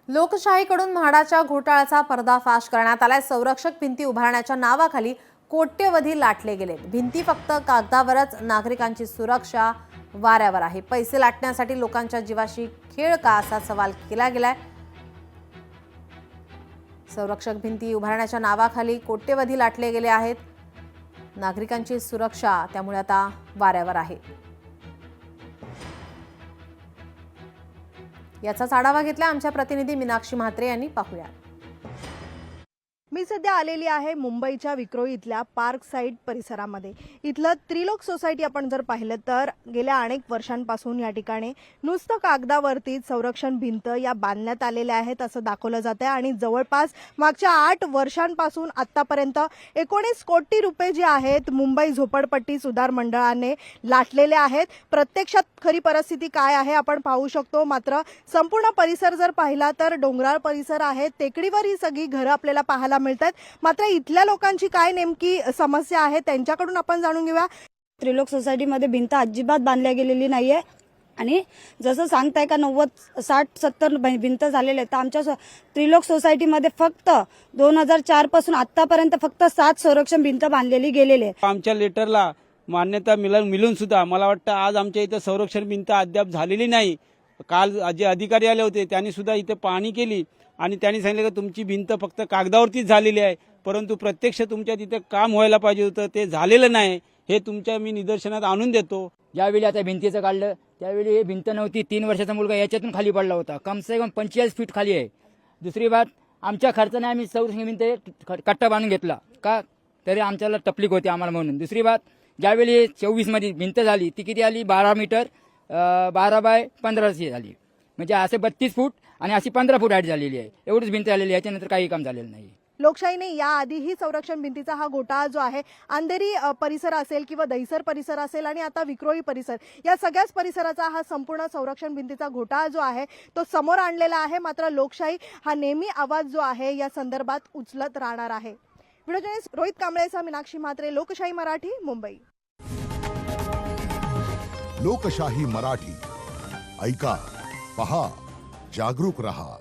लोकशाहीकडून म्हाडाच्या घोटाळ्याचा पर्दाफाश करण्यात आलाय। संरक्षक भिंती उभारण्याच्या नावाखाली कोट्यवधी लाटले गेले। भिंती फक्त कागदावरच, नागरिकांची सुरक्षा वाऱ्यावर आहे। पैसे लाटण्यासाठी लोकांच्या जीवाशी खेळ का, असा सवाल केला गेलाय। संरक्षक भिंती उभारण्याच्या नावाखाली कोट्यवधी लाटले गेले आहेत। नागरिकांची सुरक्षा त्यामुळे आता वाऱ्यावर आहे। याचाच आढावा घेतला आमच्या प्रतिनिधी मीनाक्षी म्हात्रे यांनी। पाहूया। मी सध्या आलेली आहे मुंबईच्या विक्रोळी इथल्या पार्क साइड परिसरामध्ये। इथलं त्रिलोक सोसायटी आपण जर पाहिलं तर गेल्या अनेक वर्षांपासून या ठिकाणी नुसतं कागदावरती संरक्षण भिंत या बांधण्यात आलेल्या आहेत असं दाखवलं जात आहे आणि जवळपास मागच्या 8 वर्षांपासून आतापर्यंत 19 कोटी रुपये जे आहेत मुंबई झोपडपट्टी सुधार मंडळाने लाटलेले आहेत। प्रत्यक्षात खरी परिस्थिती काय आहे आपण पाहू शकतो। मात्र संपूर्ण परिसर जर पाहिला तर डोंगराळ परिसर आहे, टेकडीवर ही सगळी घरं आपल्याला पाहायला मिळतात। मात्र इथल्या लोकांची काय नेमकी समस्या आहे त्यांच्याकडून आपण जाणून घेऊया। त्रिलोक सोसायटीमध्ये भिंत अजिबात बांधल्या गेलेली नाहीये आणि जसं सांगताय का 90, 60, 70 भिंत झालेले आहेत, तर आमच्या त्रिलोक सोसायटीमध्ये फक्त 2004 पासून आतापर्यंत फक्त 7 संरक्षण भिंत बांधलेली गेलेली आहे। आमच्या लेटरला मान्यता मिळून सुद्धा मला वाटतं आज आमच्या इथं संरक्षण भिंत अद्याप झालेली नाही। काल जे अधिकारी आले होते त्यांनी सुद्धा इथे पाहणी केली आणि त्यांनी सांगितलं की तुमची भिंत फक्त कागदावरतीच झालेली आहे, परंतु प्रत्यक्ष तुमच्या तिथे काम व्हायला पाहिजे होतं, ते झालेलं नाही। हे तुमच्या मी निदर्शनात आणून देतो। ज्यावेळी आता भिंतीचं काढलं त्यावेळी हे भिंत नव्हती। 3 वर्षाचा मुलगा याच्यातून खाली पडला होता। कम से कम 45 फीट खाली आहे। दुसरी बात, आमच्या खर्चाने आम्ही संरक्षण भिंत कट्टा बांधून घेतला का, तरी आमच्याला तकलीफ होती आम्हाला म्हणून। दुसरी बात, ज्यावेळी 24 मध्ये भिंत झाली ती किती आली, 12 मीटर 12 बाय 15 झाली, म्हणजे असे 32 फूट आणि अशी 15 फूट हाईट झालेली आहे। एवढीच भिंत झालेली आहे, त्यानंतर काही काम झालेलं नाही। लोकशाहीने याआधीही संरक्षण भिंतीचा हा घोटाळा जो आहे अंधेरी परिसर असेल किंवा दहिसर परिसर असेल आणि आता विक्रोळी परिसर, या सगळ्याच परिसराचा हा संपूर्ण संरक्षण भिंतीचा घोटाळा जो आहे तो समोर आणलेला आहे। मात्र लोकशाही हा नेहमी आवाज जो आहे या संदर्भात उचलत राहणार आहे। व्हिडिओ जर्नलिस्ट रोहित कांबळेसह मीनाक्षी म्हात्रे, लोकशाही मराठी, मुंबई। लोकशाही मराठी ऐका, पहा, जागरूक रहा।